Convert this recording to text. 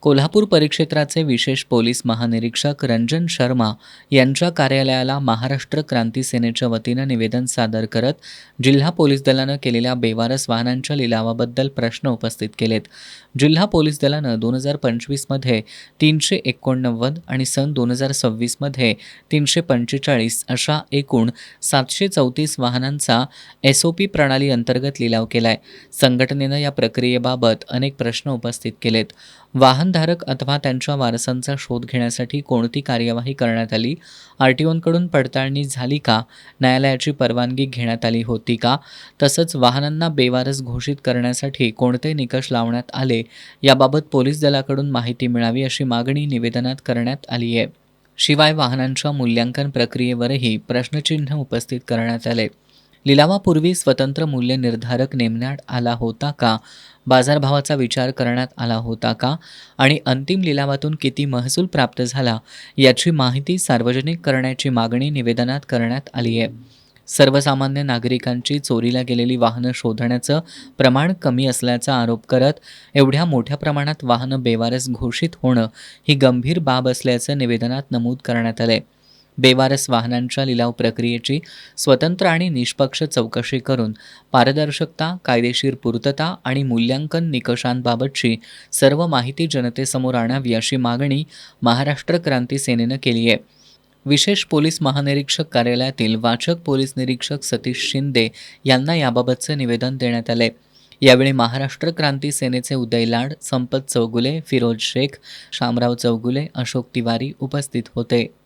कोल्हापूर परिक्षेत्राचे विशेष पोलीस महानिरीक्षक रंजन शर्मा यांच्या कार्यालयाला महाराष्ट्र क्रांती सेनेच्या वतीनं निवेदन सादर करत जिल्हा पोलीस दलानं केलेल्या बेवारस वाहनांच्या लिलावाबद्दल प्रश्न उपस्थित केलेत. जिल्हा पोलीस दलानं 2025मध्ये 389 आणि सन 2026मध्ये 345 अशा एकूण 734 वाहनांचा SOP प्रणाली अंतर्गत लिलाव केलाय. संघटनेनं या प्रक्रियेबाबत अनेक प्रश्न उपस्थित केलेत. वाहनधारक अथवा त्यांच्या वारसांचा शोध घेण्यासाठी कोणती कार्यवाही करण्यात आली? RTOकडून पडताळणी झाली का? न्यायालयाची परवानगी घेण्यात आली होती का? तसंच वाहनांना बेवारस घोषित करण्यासाठी कोणते निकष लावण्यात आले याबाबत पोलीस दलाकडून माहिती मिळावी अशी मागणी निवेदनात करण्यात आली आहे. शिवाय वाहनांच्या मूल्यांकन प्रक्रियेवरही प्रश्नचिन्ह उपस्थित करण्यात आले. लिलावापूर्वी स्वतंत्र मूल्य निर्धारक नेमण्यात आला होता का? बाजारभावाचा विचार करण्यात आला होता का? आणि अंतिम लिलावातून किती महसूल प्राप्त झाला याची माहिती सार्वजनिक करण्याची मागणी निवेदनात करण्यात आली आहे. सर्वसामान्य नागरिकांची चोरीला गेलेली वाहनं शोधण्याचं प्रमाण कमी असल्याचा आरोप करत एवढ्या मोठ्या प्रमाणात वाहनं बेवारस घोषित होणं ही गंभीर बाब असल्याचं निवेदनात नमूद करण्यात आलंय. बेवारस वाहनांच्या लिलाव प्रक्रियेची स्वतंत्र आणि निष्पक्ष चौकशी करून पारदर्शकता, कायदेशीर पूर्तता आणि मूल्यांकन निकषांबाबतची सर्व माहिती जनतेसमोर आणावी अशी मागणी महाराष्ट्र क्रांती सेनेनं केली आहे. विशेष पोलीस महानिरीक्षक कार्यालयातील वाचक पोलीस निरीक्षक सतीश शिंदे यांना याबाबतचं निवेदन देण्यात आलंय. यावेळी महाराष्ट्र क्रांती सेनेचे उदय लाड, संपत चौगुले, फिरोज शेख, शामराव चौगुले, अशोक तिवारी उपस्थित होते.